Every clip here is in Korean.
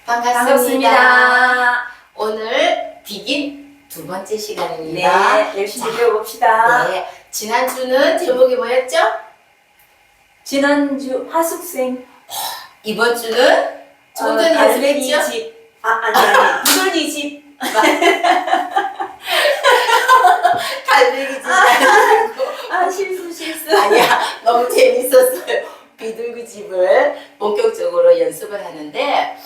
반갑습니다. 오늘 비긴 두 번째 시간입니다. 네, 열심히 배워봅시다. 네, 지난주는 제목이 뭐였죠? 지난주 하숙생 이번 주는 조금 전에 갈매기 연습했죠? 집. 아니 부돌리 집. 갈매기 집 아니고 실수. 아니야, 너무 재밌었어요. 비둘기 집을 본격적으로 연습을 하는데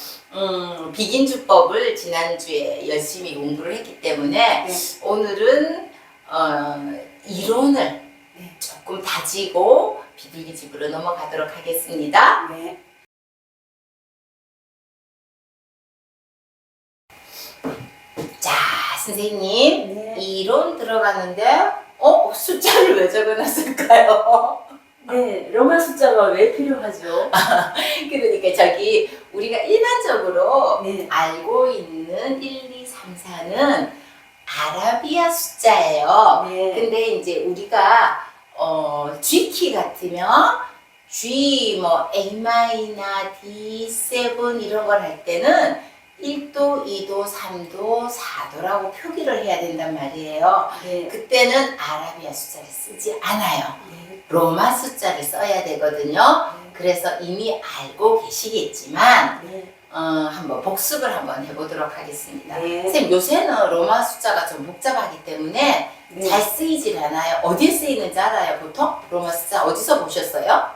비긴 주법을 지난주에 열심히 공부를 했기 때문에 네. 오늘은 이론을 네. 조금 다지고 비둘기 집으로 넘어가도록 하겠습니다. 네. 자, 선생님, 네. 이론 들어가는데 숫자를 왜 적어놨을까요? 네, 로마 숫자가 왜 필요하죠? 그러니까 저기 우리가 일반적으로 네. 알고 있는 1, 2, 3, 4는 아라비아 숫자예요. 네. 근데 이제 우리가 G키 같으면 G 뭐 A마이나 D7 이런 걸 할 때는 1도, 2도, 3도, 4도라고 표기를 해야 된단 말이에요. 네. 그때는 아라비아 숫자를 쓰지 않아요. 네. 로마 숫자를 써야 되거든요. 그래서 이미 알고 계시겠지만 네. 한번 복습을 한번 해보도록 하겠습니다. 네. 선생님, 요새는 로마 숫자가 좀 복잡하기 때문에 네. 잘 쓰이질 않아요. 어디에 쓰이는지 알아요? 보통 로마 숫자 어디서 보셨어요?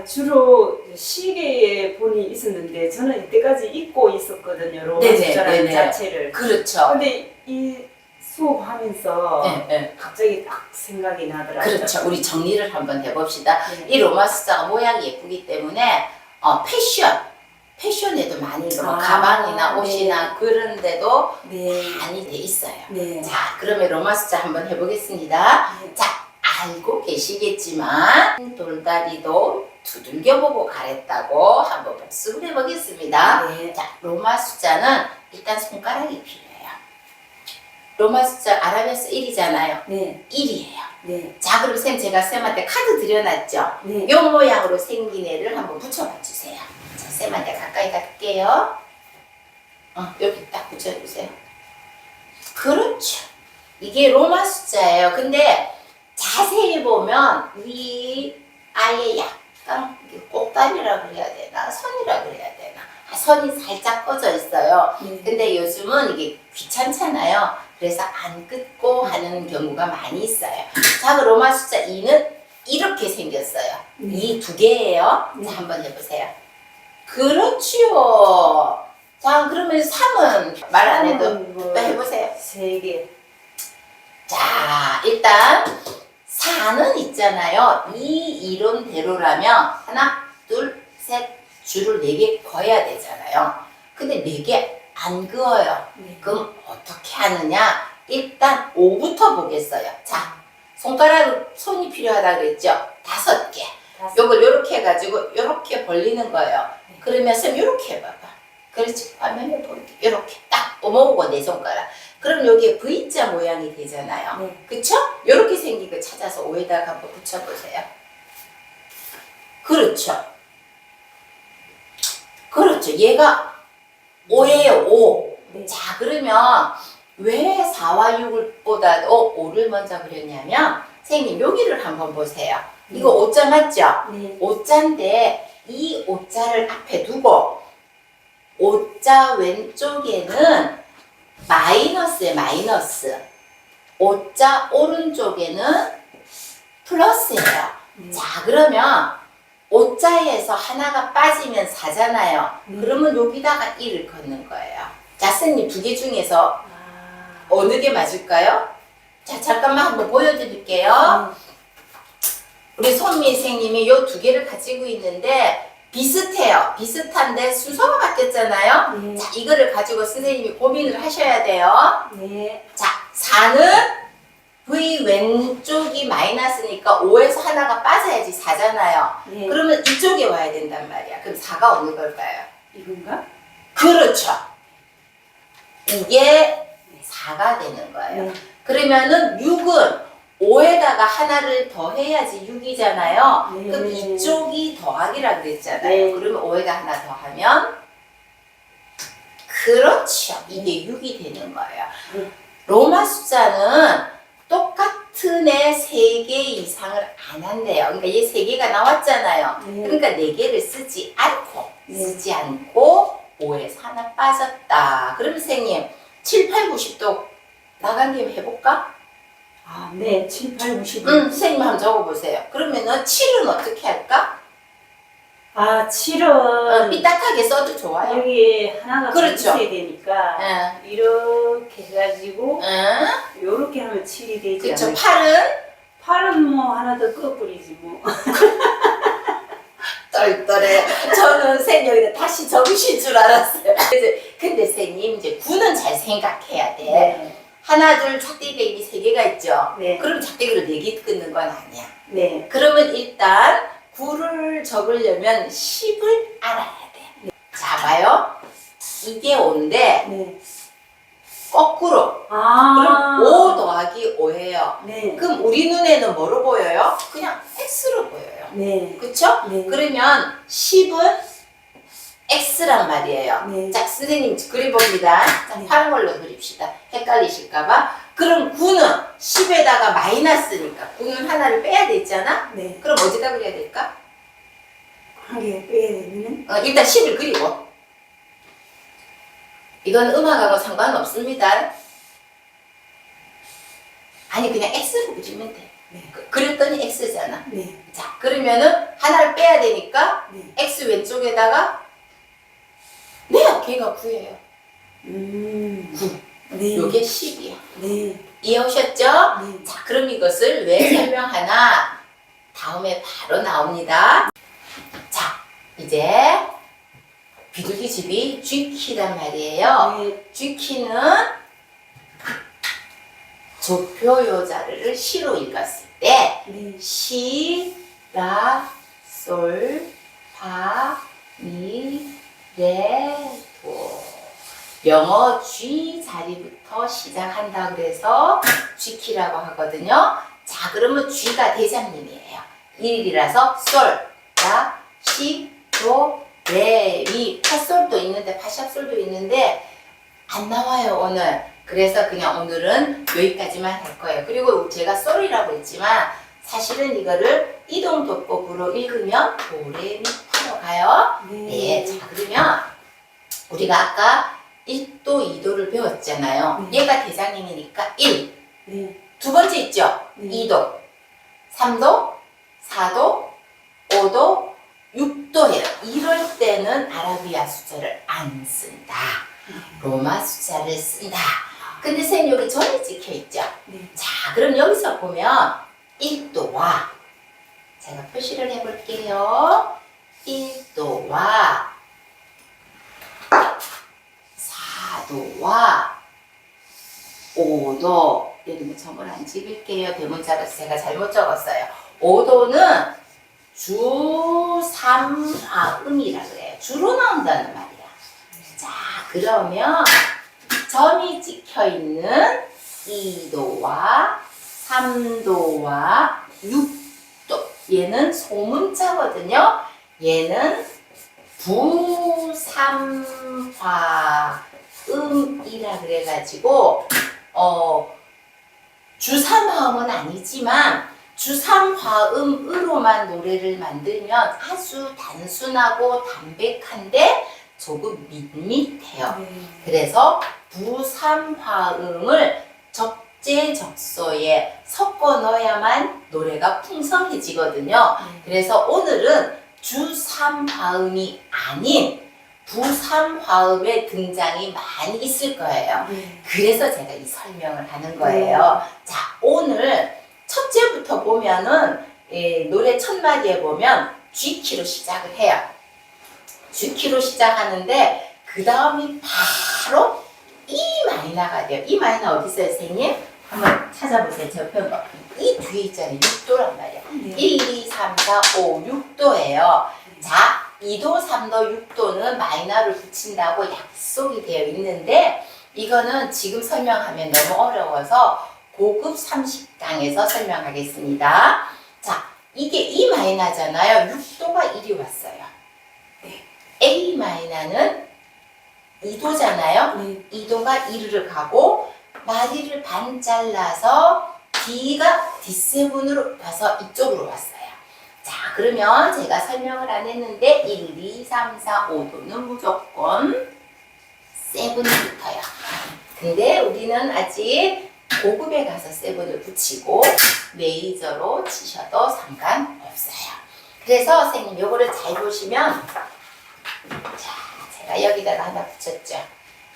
주로 시계에 본이 있었는데 저는 이때까지 잊고 있었거든요. 로마 네네, 숫자라는 네네. 자체를. 그렇죠. 근데 이 수업하면서 네, 네. 갑자기 딱 생각이 나더라고요. 그렇죠. 우리 정리를 한번 해봅시다. 네. 이 로마 숫자가 모양이 예쁘기 때문에 패션에도 많이 뭐 가방이나 네. 옷이나 그런 데도 네. 많이 돼 있어요. 네. 자, 그러면 로마 숫자 한번 해보겠습니다. 네. 자, 알고 계시겠지만 돌다리도 두들겨보고 가랬다고 한번 복습을 해보겠습니다. 네. 자, 로마 숫자는 일단 손가락이 필요해요. 로마 숫자 아라비아서 1이잖아요. 네. 1이에요. 네. 자, 그럼 쌤 제가 쌤한테 카드 드려놨죠? 네. 요 모양으로 생긴 애를 한번 붙여봐 주세요. 자, 쌤한테 가까이 갈게요. 여기 딱 붙여주세요. 그렇죠. 이게 로마 숫자예요. 근데 자세히 보면 위 아예 약간 꼭다리라 그래야 되나 선이라 그래야 되나 선이 살짝 꺼져 있어요. 네. 근데 요즘은 이게 귀찮잖아요. 그래서 안 끊고 하는 경우가 많이 있어요. 자, 그 로마 숫자 2는 이렇게 생겼어요. 네. 이 두 개예요. 네. 자, 한번 해보세요. 그렇지요. 자, 그러면 3은 말 안 해도 뭐 또 해보세요. 3개. 자, 일단 4는 있잖아요. 이 이론대로라면 하나, 둘, 셋 줄을 4개 그어야 되잖아요. 근데 4개 안 그어요. 네. 그럼 어떻게 하느냐? 일단 5부터 보겠어요. 자, 손이 필요하다 그랬죠? 5개. 요걸 요렇게 해가지고 요렇게 벌리는 거예요. 그러면 쌤 요렇게 해봐봐. 그렇지? 화면에 보이게 요렇게 딱 모으고 내 손가락. 그럼 여기에 V자 모양이 되잖아요. 네. 그쵸? 요렇게 생긴 거 찾아서 5에다가 한번 붙여보세요. 그렇죠. 그렇죠. 얘가 5예요, 5. 네. 자, 그러면 왜 4와 6을 보다도 5를 먼저 그렸냐면 선생님 여기를 한번 보세요. 이거 5자 맞죠? 네. 5자인데 이 5자를 앞에 두고 5자 왼쪽에는 마이너스에 마이너스 5자 오른쪽에는 플러스예요. 네. 자, 그러면 5자에서 하나가 빠지면 4잖아요. 그러면 여기다가 1을 걷는 거예요. 자, 선생님 2개 중에서 어느 게 맞을까요? 자, 잠깐만 한번 보여드릴게요. 우리 손미 선생님이 요 2개를 가지고 있는데 비슷해요. 비슷한데 순서가 바뀌었잖아요. 네. 자, 이거를 가지고 선생님이 고민을 하셔야 돼요. 네. 자, 4는 V 왼쪽이 마이너스니까 5에서 하나가 빠져야지 4잖아요. 네. 그러면 이쪽에 와야 된단 말이야. 그럼 4가 어느 걸까요? 이건가? 그렇죠. 이게 4가 되는 거예요. 네. 그러면은 6은 5에다가 하나를 더 해야지 6이잖아요. 네. 그럼 이쪽이 더하기라 그랬잖아요. 네. 그러면 5에다 하나 더 하면 그렇죠. 이게 6이 되는 거예요. 로마 숫자는 똑같은 애 3개 이상을 안 한대요. 그러니까 얘 3개가 나왔잖아요. 그러니까 4개를 쓰지 않고 5에서 하나 빠졌다. 그러면 선생님 7, 8, 90도 나간 김에 해볼까? 아, 네. 7, 8, 90. 선생님 한번 적어보세요. 그러면은 7은 어떻게 할까? 아, 7은 삐딱하게 써도 좋아요. 여기에 하나가 더 그렇죠. 있어야 되니까 이렇게 해가지고 요렇게 하면 7이 되지 그렇죠. 않을까? 8은 8은 뭐 하나 더 꺼뿌리지 뭐. 똘똘해. 저는 선생님 여기다 다시 적으실 줄 알았어요. 근데 선생님 이제 9는 잘 생각해야 돼. 네. 하나, 둘, 작대기가 이미 3개가 있죠. 네. 그럼 작대기를 4개 끊는 건 아니야. 네. 그러면 일단 9를 적으려면 10을 알아야 돼. 자, 봐요. 이게 5인데 네. 거꾸로. 아. 그럼 5 더하기 5예요. 네. 그럼 우리 눈에는 뭐로 보여요? 그냥 X로 보여요. 네. 그쵸? 네. 그러면 10은 X란 말이에요. 네. 자, 선생님 그려봅니다. 자, 네. 파란 걸로 그립시다. 헷갈리실까봐. 그럼 9는 10에다가 마이너스니까 9는 하나를 빼야 되잖아? 네. 그럼 어디다 그려야 될까? 한 개 빼야 되는? 일단 10을 그리고. 이건 음악하고 상관없습니다. 아니, 그냥 X로 그리면 돼. 네. 그랬더니 X잖아. 네. 자, 그러면은 하나를 빼야 되니까 네. X 왼쪽에다가 네, 걔가 9예요. 9. 네. 요게 10이야. 네. 이해오셨죠? 네. 자, 그럼 이것을 왜 설명하나? 다음에 바로 나옵니다. 자, 이제 비둘기 집이 G키란 말이에요. 네. G키는 조표요자를 시로 읽었을 때 네. 시, 라, 솔, 파, 미, 레, 도. 영어 G 자리부터 시작한다 그래서 G키라고 하거든요. 자, 그러면 G가 대장님이에요. 1이라서 솔, 라, 시, 도, 레, 미. 파솔도 있는데 파샵솔도 있는데 안 나와요 오늘. 그래서 그냥 오늘은 여기까지만 할 거예요. 그리고 제가 솔이라고 했지만 사실은 이거를 이동도법으로 읽으면 도레미 파로 가요. 네, 자 그러면 우리가 아까 1도, 2도를 배웠잖아요. 얘가 대장님이니까 1. 네. 두 번째 있죠? 네. 2도, 3도, 4도, 5도, 6도예요. 이럴 때는 아라비아 숫자를 안 쓴다. 로마 숫자를 쓴다. 근데 선생님 여기 전이 찍혀 있죠? 네. 자, 그럼 여기서 보면 1도와 제가 표시를 해볼게요. 1도와 4도와 5도 여기는 점을 안 찍을게요. 대문자라서 제가 잘못 적었어요. 5도는 주삼화음이라 그래요. 주로 나온다는 말이야. 자, 그러면 점이 찍혀 있는 2도와 3도와 6도. 얘는 소문자거든요. 얘는 부삼화음이라 그래가지고 주삼화음은 아니지만 주삼화음으로만 노래를 만들면 아주 단순하고 담백한데 조금 밋밋해요. 네. 그래서 부삼화음을 적재적소에 섞어 넣어야만 노래가 풍성해지거든요. 그래서 오늘은 주삼화음이 아닌 부삼화음의 등장이 많이 있을 거예요. 네. 그래서 제가 이 설명을 하는 거예요. 자, 오늘 첫째부터 보면은 노래 첫 마디에 보면 G키로 시작을 해요. G키로 시작하는데 그 다음이 바로 E 마이너가 돼요. E 마이너 어디 있어요, 선생님? 한번 찾아보세요. 저 편 거. 이 뒤에 있잖아요. 6도란 말이에요. 네. 1, 2, 3, 4, 5, 6도예요. 자, 2도, 3도, 6도는 마이너를 붙인다고 약속이 되어 있는데 이거는 지금 설명하면 너무 어려워서 고급 30강에서 설명하겠습니다. 자, 이게 E 마이너잖아요. 6도가 이리 왔어요. 네. A 마이너는 2도잖아요. 네. 2도가 이리를 가고 마디를 반 잘라서 D가 D7으로 와서 이쪽으로 왔어요. 자, 그러면 제가 설명을 안 했는데 1, 2, 3, 4, 5도는 무조건 7을 붙어요. 근데 우리는 아직 고급에 가서 7을 붙이고 메이저로 치셔도 상관없어요. 그래서 선생님 요거를 잘 보시면, 자, 제가 여기다가 하나 붙였죠.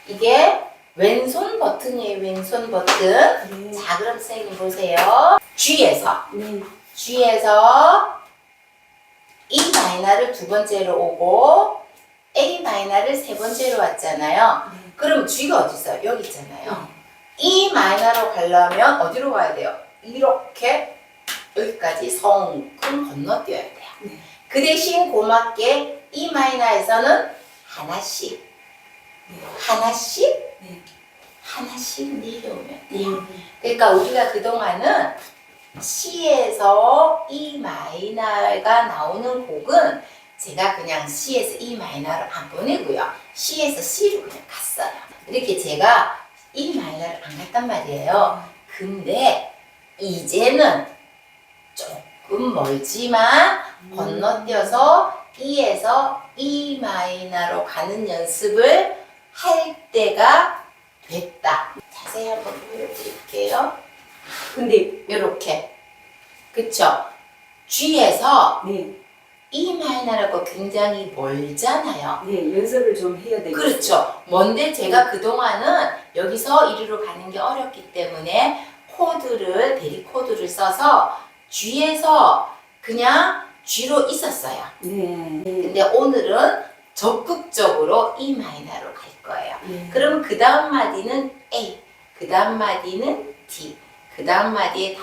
이게 왼손 버튼이에요. 왼손 버튼. 네. 자, 그럼 선생님 보세요. G에서 네. E 마이너를 두 번째로 오고 A 마이너를 세 번째로 왔잖아요. 네. 그럼 G가 어디 있어요? 여기 있잖아요. E 마이너로 가려면 어디로 가야 돼요? 이렇게 여기까지 성큼 건너뛰어야 돼요. 네. 그 대신 고맙게 E 마이너에서는 하나씩 네. 내려오면 네. 돼요. 그러니까 우리가 그동안은 C에서 E 마이너가 나오는 곡은 제가 그냥 C에서 E 마이너를 안 보내고요. C에서 C로 그냥 갔어요. 이렇게 제가 E 마이너를 안 갔단 말이에요. 근데 이제는 조금 멀지만 건너뛰어서 E에서 E 마이너로 가는 연습을 할 때가 됐다. 자세히 한번 보여드릴게요. 근데 이렇게, 그쵸? G에서 네. E 마이너라고 굉장히 멀잖아요. 네. 연습을 좀 해야 되겠어요. 그렇죠. 뭔데 제가 그동안은 여기서 이리로 가는 게 어렵기 때문에 대리 코드를 써서 G에서 그냥 G로 있었어요. 네. 근데 오늘은 적극적으로 E 마이너로 갈 거예요. 네. 그럼 그 다음 마디는 A, 그 다음 마디는 D, 그 다음 마디에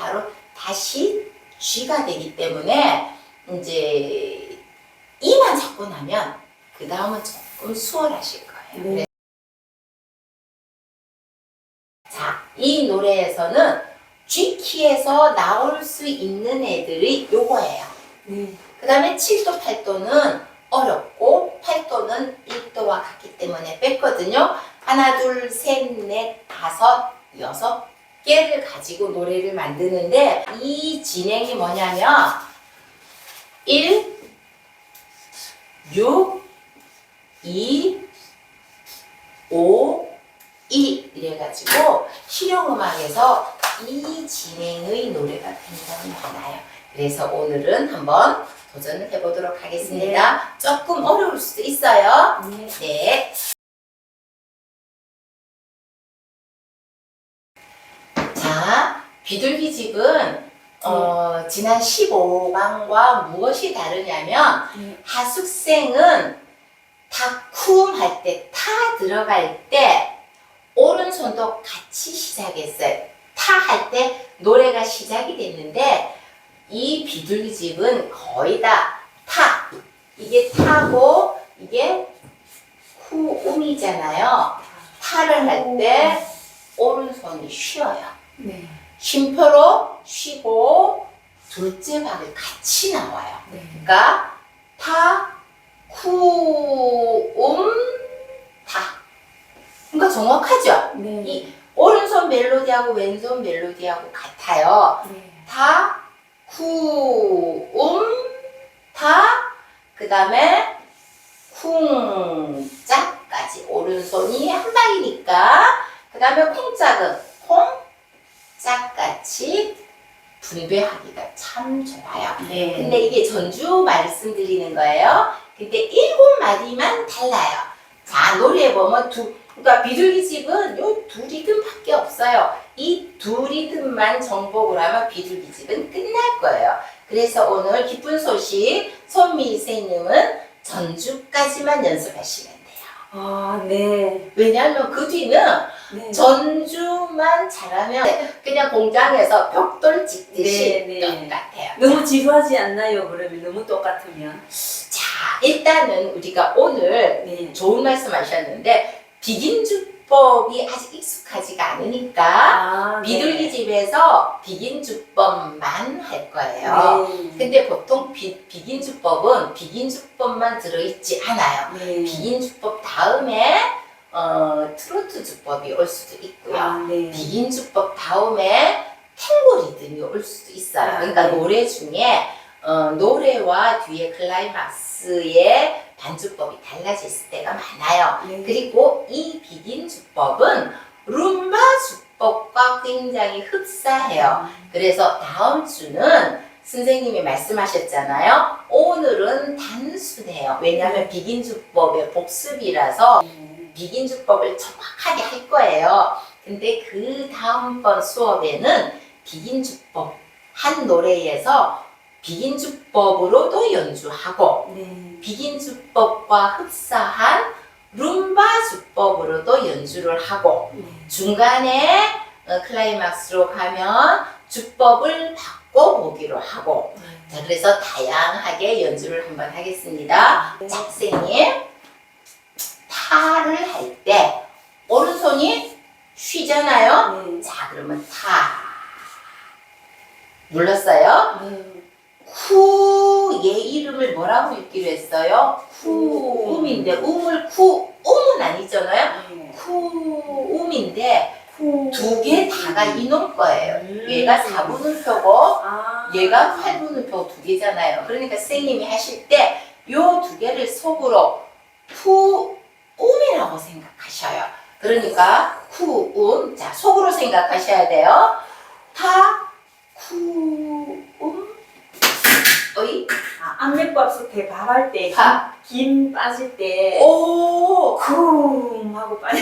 다시 G가 되기 때문에 이제 E만 잡고 나면 그 다음은 조금 수월하실 거예요. 네. 자, 이 노래에서는 G키에서 나올 수 있는 애들이 요거예요. 네. 그 다음에 7도, 8도는 어렵고 8도는 1도와 같기 때문에 뺐거든요. 하나, 둘, 셋, 넷, 다섯, 여섯 개를 가지고 노래를 만드는데 이 진행이 뭐냐면 1, 6, 2, 5, 2 이래가지고 실용음악에서 이 진행의 노래가 굉장히 많아요. 그래서 오늘은 한번 도전을 해보도록 하겠습니다. 조금 어려울 수도 있어요. 네. 네. 자, 비둘기집은 지난 15강과 무엇이 다르냐면 네. 하숙생은 다쿰 할 때, 타 들어갈 때 오른손도 같이 시작했어요. 타 할 때 노래가 시작이 됐는데 이 비둘기집은 거의 다 타. 이게 타고 이게 후음이잖아요. 타를 할 때 오른손이 쉬어요. 네. 쉼표로 쉬고 둘째 박을 같이 나와요. 네. 그러니까 타, 쿠, 타. 그러니까 정확하죠? 네. 이 오른손 멜로디하고 왼손 멜로디하고 같아요. 네. 타, 쿠, 타, 그 다음에 쿵짝까지 오른손이 한 방이니까 그 다음에 콩짝은 콩짝같이 분배하기가 참 좋아요. 네. 근데 이게 전주 말씀드리는 거예요. 근데 7마디만 달라요. 자, 노래에 보면 그러니까 비둘기집은 요 두 리듬밖에 없어요. 이 두 리듬만 정복을 하면 비둘기집은 끝날 거예요. 그래서 오늘 기쁜 소식, 손미 선생님은 전주까지만 연습하시면 돼요. 아, 네. 왜냐하면 그 뒤는 네. 전주만 잘하면 그냥 공장에서 벽돌 찍듯이 네, 네. 똑같아요. 너무 지루하지 않나요? 그러면 너무 똑같으면. 자, 일단은 우리가 오늘 네. 좋은 말씀 하셨는데 비긴주법이 아직 익숙하지가 않으니까 아, 비둘기집에서 비긴주법만 할 거예요. 네. 근데 보통 비긴주법은 비긴주법만 들어있지 않아요. 네. 비긴주법 다음에 트로트 주법이 올 수도 있고요. 아, 네. 비긴 주법 다음에 탱고 리듬이 올 수도 있어요. 그러니까 네. 노래 중에 노래와 뒤에 클라이막스의 반주법이 달라질 때가 많아요. 네. 그리고 이 비긴 주법은 룸바 주법과 굉장히 흡사해요. 그래서 다음 주는 선생님이 말씀하셨잖아요. 오늘은 단순해요. 왜냐하면 비긴 주법의 복습이라서 비긴 주법을 정확하게 할 거예요. 근데 그 다음번 수업에는 비긴 주법 한 노래에서 비긴 주법으로도 연주하고 네. 비긴 주법과 흡사한 룸바 주법으로도 연주를 하고 네. 중간에 클라이막스로 가면 주법을 바꿔보기로 하고 자 그래서 다양하게 연주를 한번 하겠습니다. 네. 자 선생님 타를 할 때 오른손이 쉬잖아요. 네. 자 그러면 타 눌렀어요. 네. 쿠, 얘 이름을 뭐라고 읽기로 했어요? 쿠, 음인데, 음을 쿠, 음은 아니잖아요? 네. 쿠, 음인데, 코. 두 개 다가 이놈 거예요. 얘가 4분음표고, 아. 얘가 8분음표 두 개잖아요. 그러니까 선생님이 하실 때, 요 두 개를 속으로 쿠, 음이라고 생각하셔요. 그러니까, 쿠, 자, 속으로 생각하셔야 돼요. 타, 쿠, 어이? 압력밥솥 대밥할 때, 파. 김 빠질 때, 오! 쿵 하고 빠져.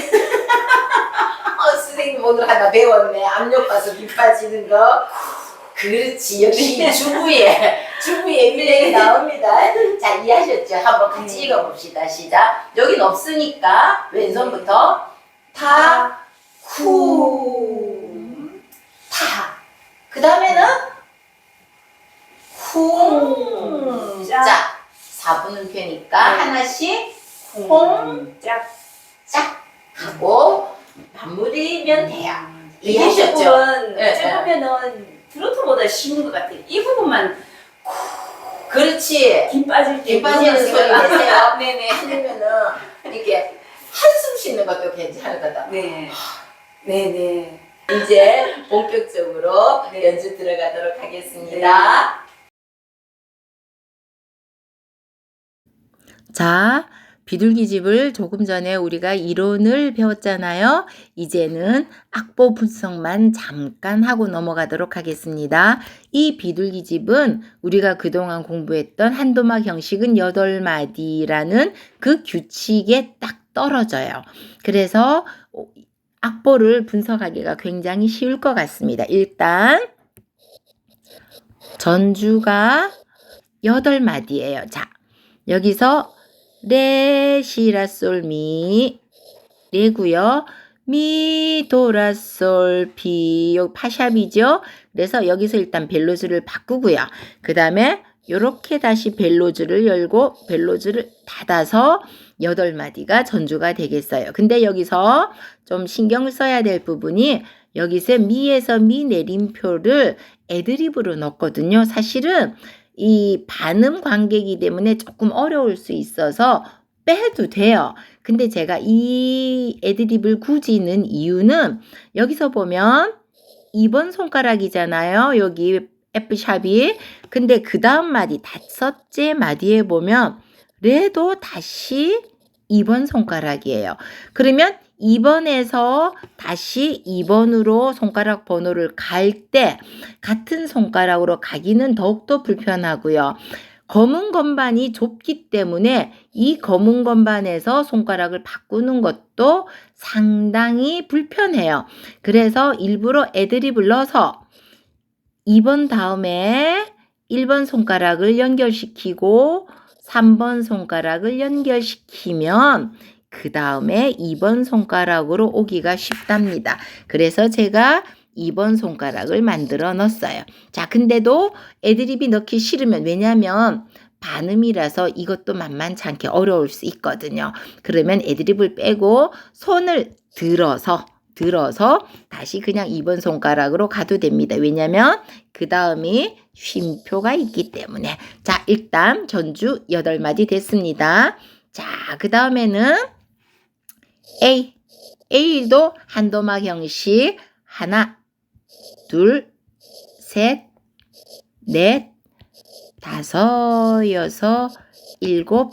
선생님 오늘 하나 배웠네. 압력 봐서 밑 빠지는 거. 그렇지. 역시 주부의 미래가 나옵니다. 자, 이해하셨죠? 한번 같이 네. 읽어봅시다. 시작. 여긴 없으니까 왼손부터 타, 쿠, 타. 그 다음에는 쿵, 짝. 4분음표니까 하나씩 콩, 짝. 짝 하고 마무리면 돼요. 이 이해하셨죠? 부분 네, 어찌 보면은 트로트보다 쉬운 것 같아요. 이 부분만 그렇지. 김 빠질 때 김 빠지는 소리 생각나. 내세요. 네네. 아니면은 이렇게 한숨 쉬는 것도 괜찮을 거다. 네. 네네. 이제 본격적으로 네. 연주 들어가도록 하겠습니다. 자, 비둘기집을 조금 전에 우리가 이론을 배웠잖아요. 이제는 악보 분석만 잠깐 하고 넘어가도록 하겠습니다. 이 비둘기집은 우리가 그동안 공부했던 한도막 형식은 8마디라는 그 규칙에 딱 떨어져요. 그래서 악보를 분석하기가 굉장히 쉬울 것 같습니다. 일단 전주가 8마디예요. 자, 여기서 레, 시, 라, 솔, 미, 레고요. 미, 도, 라, 솔, 비, 요 파샵이죠. 그래서 여기서 일단 벨로즈를 바꾸고요. 그 다음에 요렇게 다시 벨로즈를 열고 벨로즈를 닫아서 8마디가 전주가 되겠어요. 근데 여기서 좀 신경을 써야 될 부분이 여기서 미에서 미 내림표를 애드립으로 넣었거든요. 사실은 이 반음 관계이기 때문에 조금 어려울 수 있어서 빼도 돼요. 근데 제가 이 애드립을 굳이 넣은 이유는 여기서 보면 2번 손가락이잖아요. 여기 F샵이. 근데 그 다음 마디 5째 마디에 보면 레도 다시 2번 손가락이에요. 그러면 2번에서 다시 2번으로 손가락 번호를 갈 때 같은 손가락으로 가기는 더욱더 불편하고요. 검은 건반이 좁기 때문에 이 검은 건반에서 손가락을 바꾸는 것도 상당히 불편해요. 그래서 일부러 애드립을 넣어서 2번 다음에 1번 손가락을 연결시키고 3번 손가락을 연결시키면 그 다음에 2번 손가락으로 오기가 쉽답니다. 그래서 제가 2번 손가락을 만들어 넣었어요. 자, 근데도 애드립이 넣기 싫으면 왜냐하면 반음이라서 이것도 만만치 않게 어려울 수 있거든요. 그러면 애드립을 빼고 손을 들어서 다시 그냥 2번 손가락으로 가도 됩니다. 왜냐하면 그 다음이 쉼표가 있기 때문에. 자, 일단 전주 8마디 됐습니다. 자, 그 다음에는 A. A도 한도막 형식. 하나, 둘, 셋, 넷, 다섯, 여섯, 일곱,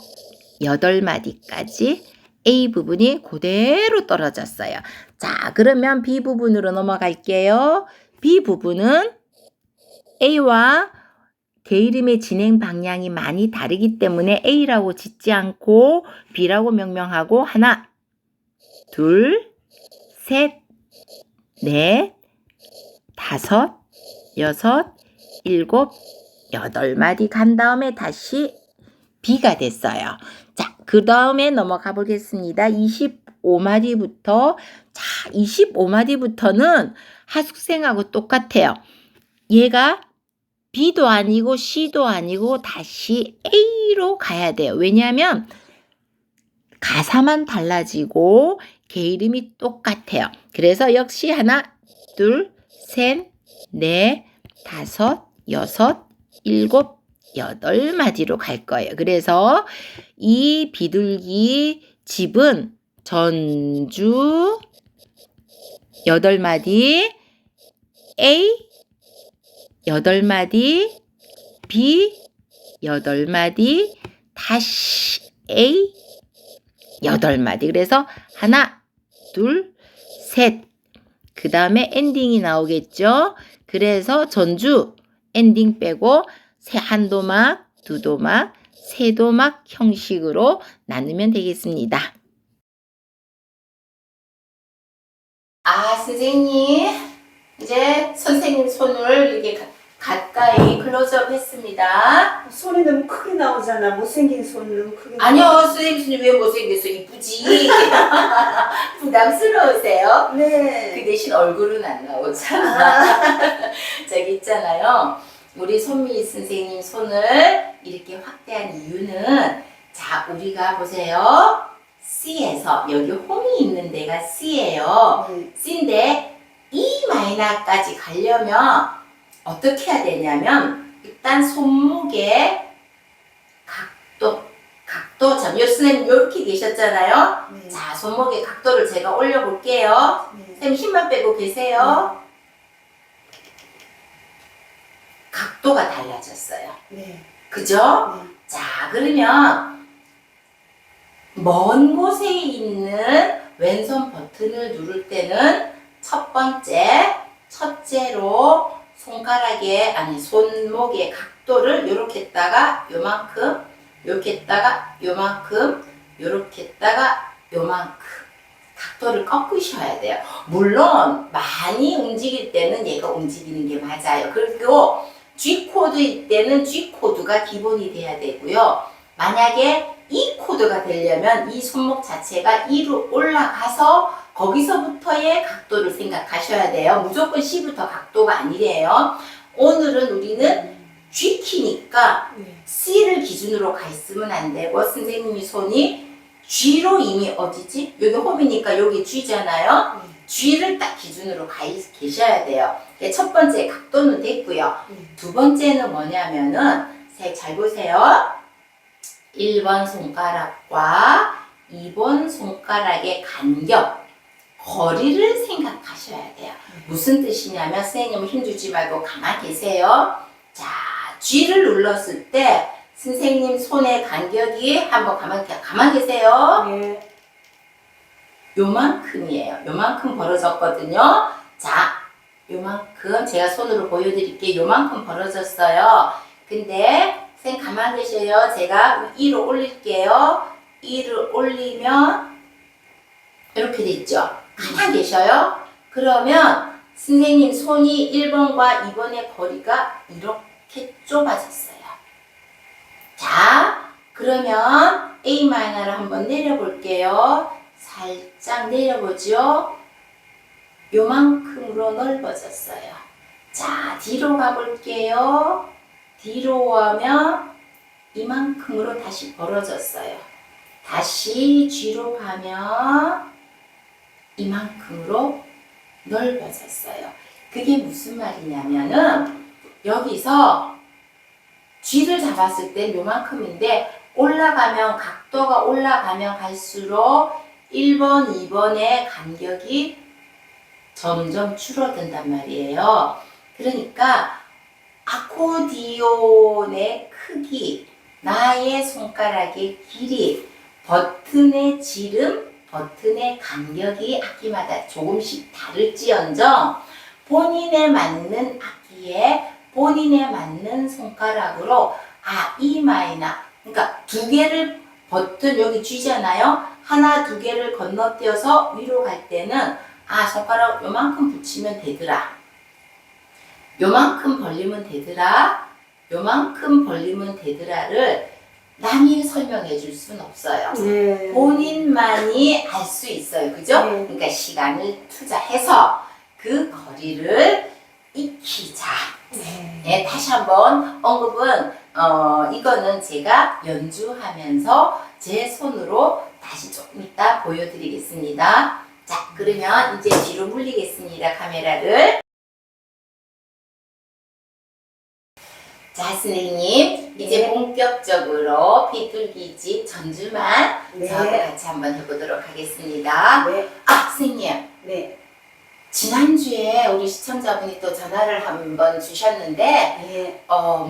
여덟 마디까지 A 부분이 그대로 떨어졌어요. 자, 그러면 B 부분으로 넘어갈게요. B 부분은 A와 대이름의 진행 방향이 많이 다르기 때문에 A라고 짓지 않고 B라고 명명하고 하나, 둘, 셋, 넷, 다섯, 여섯, 일곱, 여덟 마디 간 다음에 다시 B가 됐어요. 자, 그 다음에 넘어가 보겠습니다. 25마디부터, 자, 25마디부터는 하숙생하고 똑같아요. 얘가 B도 아니고 C도 아니고 다시 A로 가야 돼요. 왜냐하면 가사만 달라지고 개 이름이 똑같아요. 그래서 역시 하나, 둘, 셋, 넷, 다섯, 여섯, 일곱, 여덟 마디로 갈 거예요. 그래서 이 비둘기 집은 전주 여덟 마디, A 여덟 마디, B 여덟 마디, 다시 A 여덟 마디. 그래서 하나, 둘, 셋. 그 다음에 엔딩이 나오겠죠. 그래서 전주 엔딩 빼고 한 도막, 두 도막, 세 도막 형식으로 나누면 되겠습니다. 아, 선생님. 이제 선생님 손을 이렇게 가까이 클로즈업 했습니다. 손이 너무 크게 나오잖아. 못생긴 손 너무 크게. 아니요, 선생님 손이 왜 못생겼어? 이쁘지? 부담스러우세요? 네. 그 대신 얼굴은 안 나오잖아. 저기 있잖아요. 우리 손미 선생님 손을 이렇게 확대한 이유는, 자, 우리가 보세요. C에서 여기 홈이 있는 데가 C예요. C인데 E 마이너까지 가려면 어떻게 해야 되냐면, 일단 손목의 각도, 참, 선생님 이렇게 계셨잖아요. 네. 자, 손목의 각도를 제가 올려볼게요. 네. 선생님 힘만 빼고 계세요. 각도가 달라졌어요. 네. 그죠? 네. 자, 그러면 먼 곳에 있는 왼손 버튼을 누를 때는 첫째로 손목의 각도를 요렇게 했다가 요만큼, 요렇게 했다가 요만큼, 요렇게 했다가 요만큼 각도를 꺾으셔야 돼요. 물론 많이 움직일 때는 얘가 움직이는 게 맞아요. 그리고 G코드일 때는 G코드가 기본이 돼야 되고요. 만약에 E코드가 되려면 이 손목 자체가 E로 올라가서 거기서부터의 각도를 생각하셔야 돼요. 무조건 C부터 각도가 아니래요. 오늘은 우리는 G키니까 네. C를 기준으로 가 있으면 안 되고, 선생님이 손이 G로 이미 어디지? 여기 홈이니까 여기 G잖아요. G를 딱 기준으로 가 계셔야 돼요. 첫 번째 각도는 됐고요. 두 번째는 뭐냐면은, 잘 보세요. 1번 손가락과 2번 손가락의 간격, 거리를 생각하셔야 돼요. 무슨 뜻이냐면, 선생님은 힘주지 말고 가만히 계세요. 자, G를 눌렀을 때 선생님 손의 간격이 한번 가만히 계세요. 네. 요만큼이에요. 요만큼 벌어졌거든요. 자, 요만큼 제가 손으로 보여드릴게요. 요만큼 벌어졌어요. 근데 선생님 가만히 계세요. 제가 2로 올릴게요. 2를 올리면 이렇게 됐죠. 가만히 계셔요. 그러면 선생님 손이 1번과 2번의 거리가 이렇게 좁아졌어요. 자, 그러면 A 마이너를 한번 내려볼게요. 살짝 내려보죠. 요만큼으로 넓어졌어요. 자, 뒤로 가볼게요. 뒤로 가면 이만큼으로 다시 벌어졌어요. 다시 뒤로 가면 이만큼으로 넓어졌어요. 그게 무슨 말이냐면은, 여기서 G를 잡았을 땐 요만큼인데, 각도가 올라가면 갈수록 1번, 2번의 간격이 점점 줄어든단 말이에요. 그러니까 아코디온의 크기, 나의 손가락의 길이, 버튼의 지름, 버튼의 간격이 악기마다 조금씩 다를지언정 본인에 맞는 악기에 본인에 맞는 손가락으로 E 마이너, 그러니까 두 개를 버튼 여기 쥐잖아요. 하나, 두 개를 건너뛰어서 위로 갈 때는 손가락 요만큼 붙이면 되더라. 요만큼 벌리면 되더라. 요만큼 벌리면 되더라를 남이 설명해 줄 수는 없어요. 네. 본인만이 알 수 있어요. 그죠? 네. 그러니까 시간을 투자해서 그 거리를 익히자. 네, 다시 한번 언급은 이거는 제가 연주하면서 제 손으로 다시 조금 이따 보여드리겠습니다. 자, 그러면 이제 뒤로 물리겠습니다. 카메라를. 자, 선생님, 이제 네. 본격적으로 비둘기집 전주만 네. 저하고 같이 한번 해보도록 하겠습니다. 네. 선생님, 네. 지난주에 우리 시청자분이 또 전화를 한번 주셨는데 네.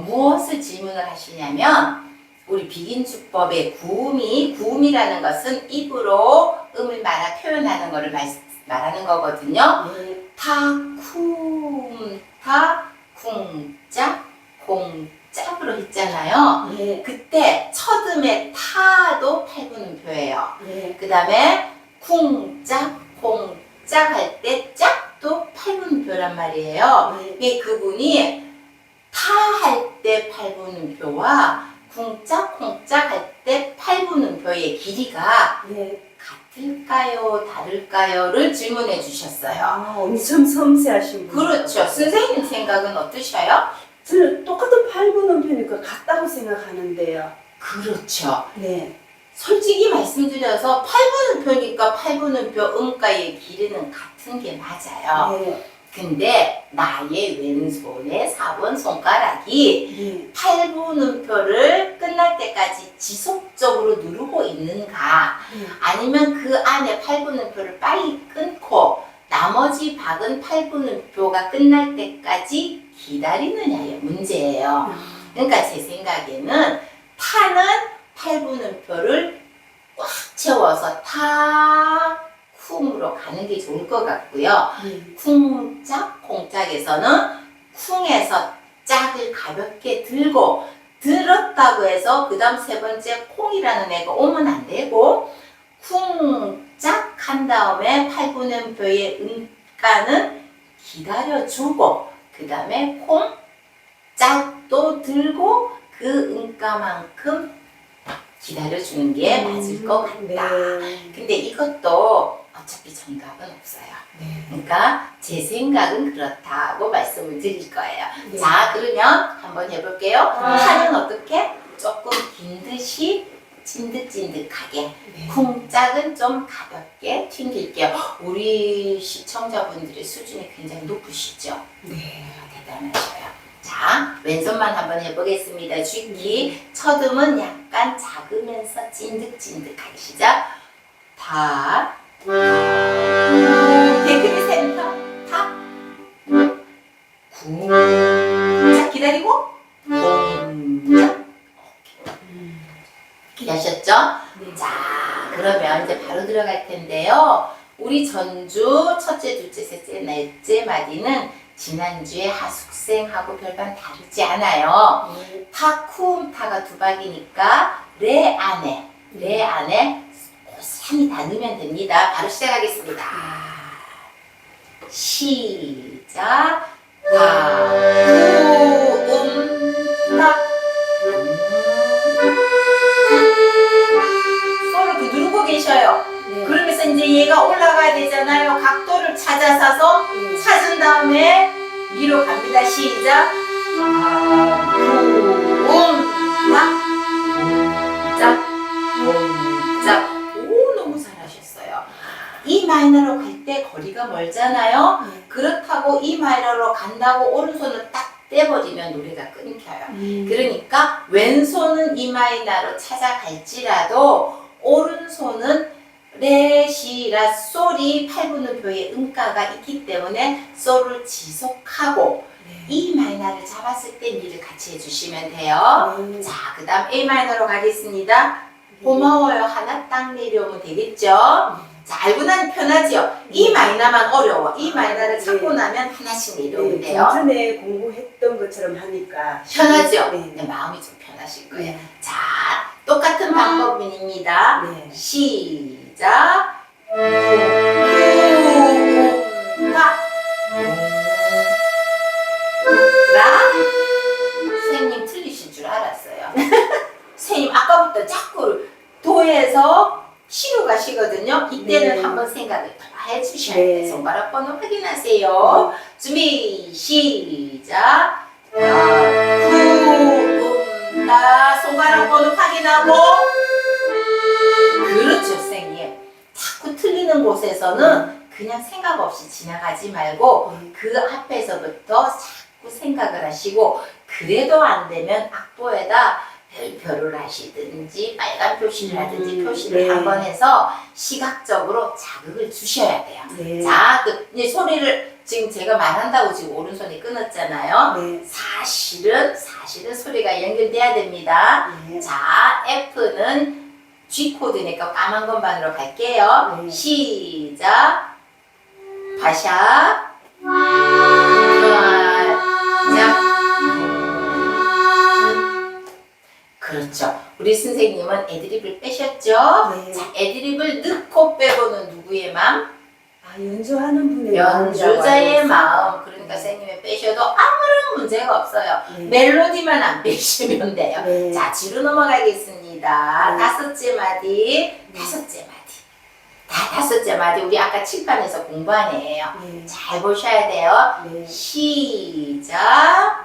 무엇을 질문을 하시냐면 우리 비긴주법의 구음이라는 것은 입으로 음을 말아 표현하는 것을 말하는 거거든요. 네. 타, 쿵, 타, 쿵, 짝, 공, 짝으로 했잖아요. 네. 그때 첫음의 타도 8분음표예요. 네. 그 다음에 쿵, 짝, 콩, 짝 할 때 짝도 8분음표란 말이에요. 네. 이게 그분이 타 할 때 8분음표와 쿵짝, 콩짝 할 때 8분음표의 길이가 네. 같을까요? 다를까요?를 질문해 주셨어요. 엄청 섬세하신 분. 그렇죠. 선생님 생각은 어떠셔요? 저는 똑같은 8분음표니까 같다고 생각하는데요. 그렇죠. 네. 솔직히 말씀드려서 8분음표니까 8분음표 음가의 길이는 같은 게 맞아요. 네. 근데 나의 왼손의 4번 손가락이 네. 8분음표를 끝날 때까지 지속적으로 누르고 있는가, 네. 아니면 그 안에 8분음표를 빨리 끊고 나머지 박은 8분음표가 끝날 때까지 기다리느냐의 문제예요. 그러니까 제 생각에는 타는 8분음표를 꽉 채워서 타, 쿵으로 가는 게 좋을 것 같고요. 쿵짝, 콩짝에서는 쿵에서 짝을 가볍게 들고 들었다고 해서 그 다음 세 번째 콩이라는 애가 오면 안 되고 쿵짝 한 다음에 8분음표의 음가는 기다려주고 그 다음에 콩, 짝도 들고 그 음가만큼 기다려주는 게 맞을 것 같다. 네. 근데 이것도 어차피 정답은 없어요. 네. 그러니까 제 생각은 그렇다고 말씀을 드릴 거예요. 네. 자, 그러면 한번 해볼게요. 타는 어떻게? 조금 긴 듯이 찐득찐득하게. 네. 쿵짝은 좀 가볍게 튕길게요. 우리 시청자분들의 수준이 굉장히 높으시죠? 네. 대단하셔요. 자, 왼손만 한번 해보겠습니다. 쥐기. 첫 음은 약간 작으면서 찐득찐득하게 시작. 타. 데크리 센터. 타. 구. 자, 기다리고. 공. 기다리셨죠? 네. 자, 그러면 이제 바로 들어갈 텐데요. 우리 전주 첫째, 둘째, 셋째, 넷째 마디는 지난주에 하숙생하고 별반 다르지 않아요. 네. 타, 쿵, 타가 두 박이니까 레 안에 고스란히 다 넣으면 됩니다. 바로 시작하겠습니다. 시작. 타, 구, 타. 손을 그 누르고 계셔요. 네. 그러면서 이제 얘가 올라가야 되잖아요. 각도를 찾아서 찾은 다음에 위로 갑니다. 시작. 짝. 오, 너무 잘하셨어요. E 마이너로 갈 때 거리가 멀잖아요. 네. 그렇다고 E 마이너로 간다고 오른손을 딱 떼버리면 노래가 끊겨요. 그러니까 왼손은 E 마이너로 찾아갈지라도 오른손은 레, 시, 라, 솔이 8분음표의 음가가 있기 때문에 솔을 지속하고 E 마이너를 잡았을 때 미를 같이 해주시면 돼요. 네. 자, 그 다음 A 마이너로 가겠습니다. 고마워요. 하나 딱 내려오면 되겠죠? 자, 알고 나니 편하죠? E 마이너만 어려워. E 마이너를 찾고 나면 하나씩 내려오면 네, 돼요. 전에 공부했던 것처럼 하니까 편하죠? 네. 네, 마음이 좀 편하실 거예요. 네. 자, 똑같은 방법입니다. 네. 시작. 라. 선생님 틀리실 줄 알았어요. 선생님 아까부터 자꾸 도에서 시로 가시거든요. 이때는 네. 한번 생각을 더 해주셔야 네. 돼요. 손가락 번호 확인하세요. 준비 시작. 나 손가락 번호 확인하고. 그렇죠, 선생님. 자꾸 틀리는 곳에서는 그냥 생각 없이 지나가지 말고 그 앞에서부터 자꾸 생각을 하시고, 그래도 안 되면 악보에다 별표를 하시든지 빨간 표시를 하든지 표시를 네. 한번 해서 시각적으로 자극을 주셔야 돼요. 네. 자, 이제 소리를 지금 제가 말한다고 지금 오른손이 끊었잖아요. 네. 사실은 소리가 연결돼야 됩니다. 네. 자, F는 G 코드니까 까만 건반으로 갈게요. 네. 시작. 파샤. 자. 그렇죠. 우리 선생님은 애드립을 빼셨죠? 네. 자, 애드립을 넣고 빼고는 누구의 마음? 아, 연주하는 분의 연주자의 마음이라고 마음. 그러니까 선생님이 빼셔도 아무런 문제가 없어요. 네. 멜로디만 안 빼시면 돼요. 네. 자, 뒤로 넘어가겠습니다. 네. 다섯째 마디, 네. 다섯째 마디. 다섯째 마디 우리 아까 칠판에서 공부한 애예요. 네. 잘 보셔야 돼요. 네. 시작.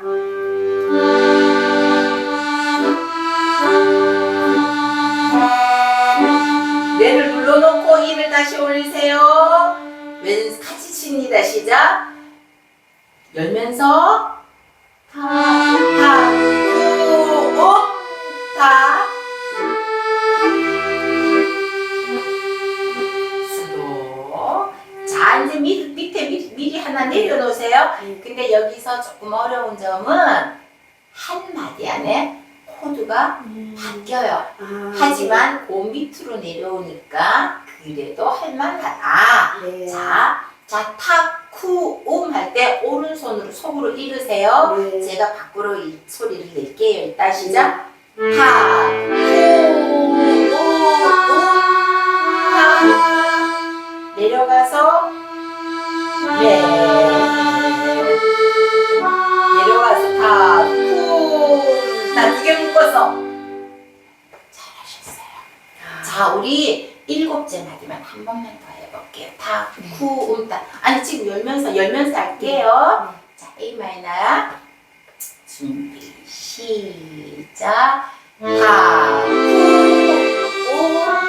뇌를 눌러놓고 입을 다시 올리세요. 왼 같이 칩니다. 시작. 열면서 타, 구, 타. 수도. 자, 이제 밑에 미리 하나 내려놓으세요. 근데 여기서 조금 어려운 점은 한 마디 안에 코드가 바뀌어요. 아, 하지만 그 밑으로 내려오니까 그래도 할만하다. 네. 자, 탁, 쿠, 할 때 오른손으로 속으로 읽으세요. 네. 제가 밖으로 이 소리를 낼게요. 일단 시작. 탁, 쿠, 탁. 내려가서 네. 내려가서 탁, 쿠. 두 개 묶어서. 잘하셨어요. 자, 우리 7째 마디만 한 번만 더 해볼게요. 탁, 쿠, 탁. 아니, 지금 열면서 할게요. 자, A 마이너야. 준비, 시작. 탁, 쿠, 탁.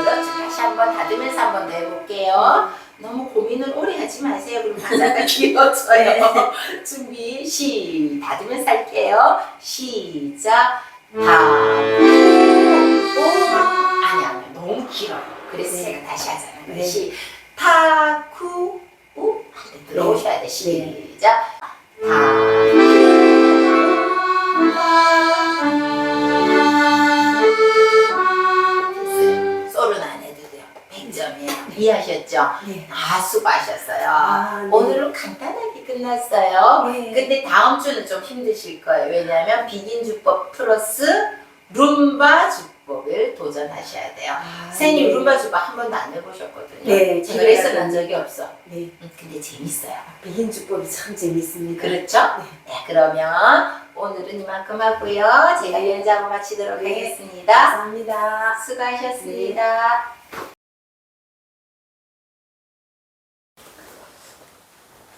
그렇죠. 다시 한번 다듬면서 한 번 더 해볼게요. 너무 고민을 오래 하지 마세요. 그럼 가사가 길어져요. 준비, 다듬면서 할게요. 시작. 아니야, 너무 길어요. 그래서 네. 제가 다시 하잖아요. 네. 타쿠 할때 들어오셔야 돼. 시작. 됐어요. 솔은 안 해도 돼요. 100점이에요. 이해하셨죠? 네. 수고하셨어요. 아, 네. 오늘은 간단하게 끝났어요. 네. 근데 다음 주는 좀 힘드실 거예요. 왜냐하면 비긴 주법 플러스 룸바 주법을 도전하셔야 돼요. 선생님 네. 룸바 주법 한 번도 안 해보셨거든요. 네, 제가 레슨 한 적이 없어. 네. 근데 재밌어요. 비긴주법이 참 재밌습니다. 그렇죠? 네, 그러면 오늘은 이만큼 하고요. 제가 네. 연장을 마치도록 네. 하겠습니다. 감사합니다. 수고하셨습니다.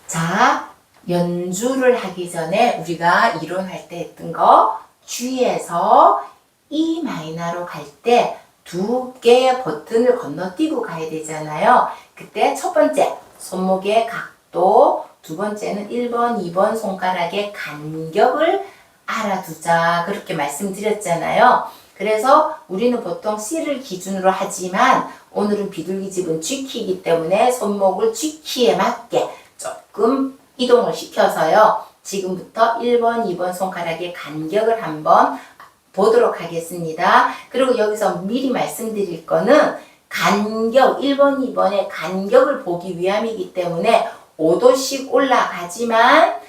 자, 연주를 하기 전에 우리가 이론할 때 했던 거 G에서 E 마이너로 갈 때 두 개의 버튼을 건너뛰고 가야 되잖아요. 그때 첫 번째 손목의 각도, 두 번째는 1번, 2번 손가락의 간격을 알아두자 그렇게 말씀드렸잖아요. 그래서 우리는 보통 C를 기준으로 하지만 오늘은 비둘기집은 G키이기 때문에 손목을 G키에 맞게 조금 이동을 시켜서요. 지금부터 1번, 2번 손가락의 간격을 한번 보도록 하겠습니다. 그리고 여기서 미리 말씀드릴 거는 간격, 1번, 2번의 간격을 보기 위함이기 때문에 5도씩 올라가지만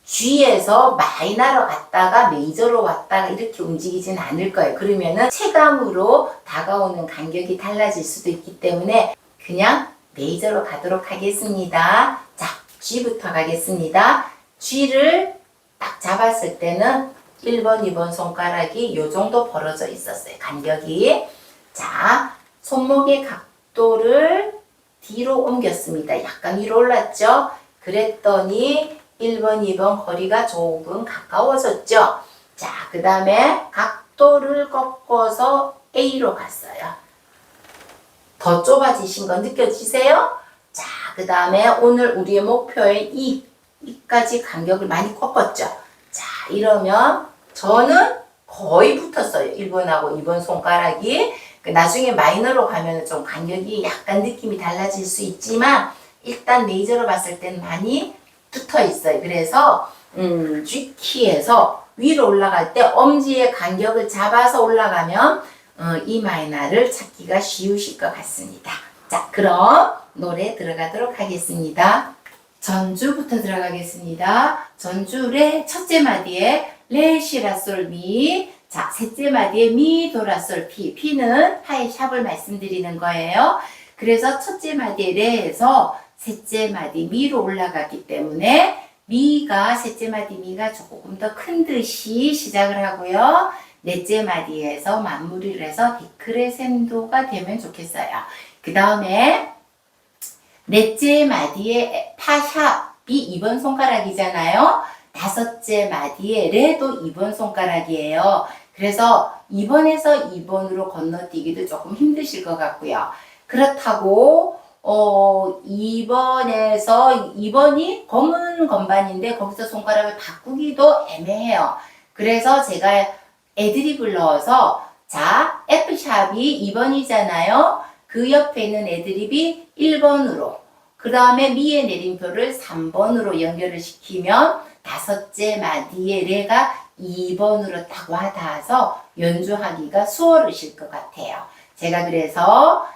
G에서 마이너로 갔다가 메이저로 왔다가 이렇게 움직이진 않을 거예요. 그러면은 체감으로 다가오는 간격이 달라질 수도 있기 때문에 그냥 메이저로 가도록 하겠습니다. 자, G부터 가겠습니다. G를 딱 잡았을 때는 1번, 2번 손가락이 이 정도 벌어져 있었어요. 간격이. 자, 손목의 각도를 뒤로 옮겼습니다. 약간 위로 올랐죠? 그랬더니 1번, 2번 거리가 조금 가까워졌죠? 자, 그 다음에 각도를 꺾어서 A로 갔어요. 더 좁아지신 거 느껴지세요? 자, 그 다음에 오늘 우리의 목표인 이까지 간격을 많이 꺾었죠? 자, 이러면 저는 거의 붙었어요. 1번하고 2번 손가락이. 나중에 마이너로 가면 좀 간격이 약간 느낌이 달라질 수 있지만 일단 메이저로 봤을 때는 많이 붙어 있어요. 그래서 G키에서 위로 올라갈 때 엄지의 간격을 잡아서 올라가면 E 마이너를 찾기가 쉬우실 것 같습니다. 자, 그럼 노래 들어가도록 하겠습니다. 전주부터 들어가겠습니다. 전주의 첫째 마디에 레, 시, 라, 솔, 미. 자, 셋째 마디에 미, 도, 라, 솔, 피. 피는 파의 샵을 말씀드리는 거예요. 그래서 첫째 마디에 레에서 셋째 마디 미로 올라가기 때문에 미가 셋째 마디 미가 조금 더 큰 듯이 시작을 하고요. 넷째 마디에서 마무리를 해서 디크레센도가 되면 좋겠어요. 그 다음에 넷째 마디에 파샵이 2번 손가락이잖아요. 다섯째 마디에 레도 2번 손가락이에요. 그래서 2번에서 2번으로 건너뛰기도 조금 힘드실 것 같고요. 그렇다고 2번이 검은 건반인데 거기서 손가락을 바꾸기도 애매해요. 그래서 제가 애드립을 넣어서 자, F샵이 2번이잖아요. 그 옆에 있는 애드립이 1번으로 그 다음에 미의 내림표를 3번으로 연결을 시키면 다섯째 마디의 레가 2번으로 딱 와닿아서 연주하기가 수월하실 것 같아요. 제가 그래서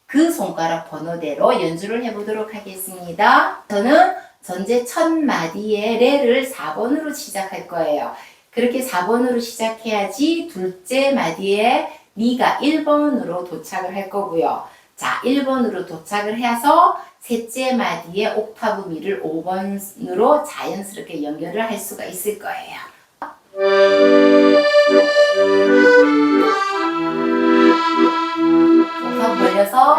그 손가락 번호대로 연주를 해보도록 하겠습니다. 저는 전체 첫 마디의 레를 4번으로 시작할 거예요. 그렇게 4번으로 시작해야지 둘째 마디에 미가 1번으로 도착을 할 거고요. 자, 1번으로 도착을 해서 셋째 마디에 옥타브 미를 5번으로 자연스럽게 연결을 할 수가 있을 거예요. 옥타브 벌려서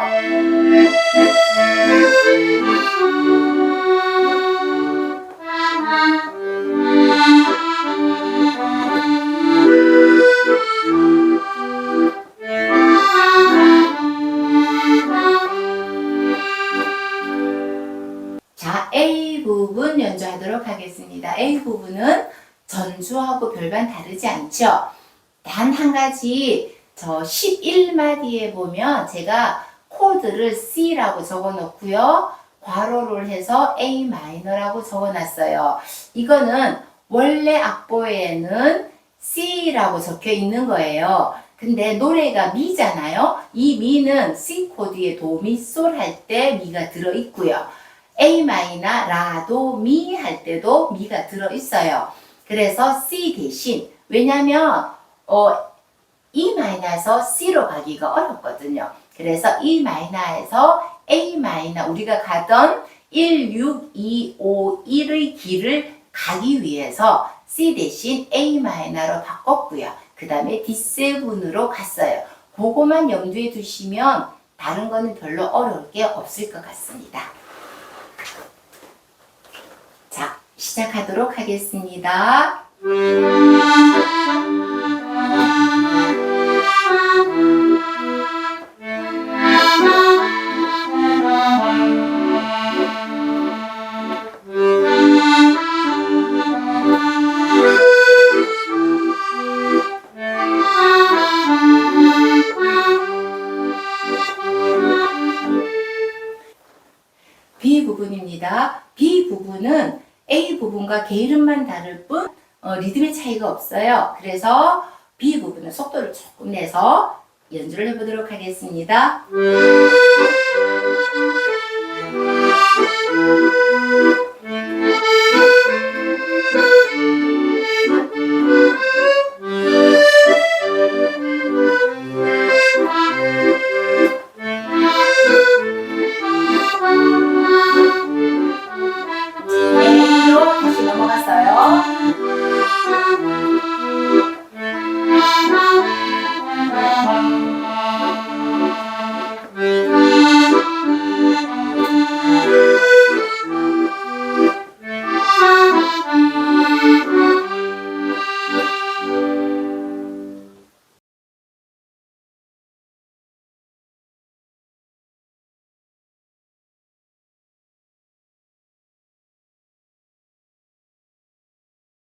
자, A 부분 연주하도록 하겠습니다. A 부분은 전주하고 별반 다르지 않죠? 단 한 가지 저 11마디에 보면 제가 코드를 C라고 적어 놓고요. 괄호를 해서 A 마이너라고 적어 놨어요. 이거는 원래 악보에는 C라고 적혀 있는 거예요. 근데 노래가 미잖아요. 이 미는 C 코드에 도, 미, 솔 할 때 미가 들어 있고요. A 마이너, 라, 도, 미 할 때도 미가 들어 있어요. 그래서 C 대신 왜냐면 E 마이너에서 C로 가기가 어렵거든요. 그래서 E 마이너에서 A 마이너 우리가 가던 1, 6, 2, 5, 1의 길을 가기 위해서 C 대신 A 마이너로 바꿨고요. 그 다음에 D7으로 갔어요. 그거만 염두에 두시면 다른 거는 별로 어려울 게 없을 것 같습니다. 자, 시작하도록 하겠습니다. 부분과 개 이름만 다를 뿐 리듬의 차이가 없어요. 그래서 B 부분은 속도를 조금 내서 연주를 해보도록 하겠습니다.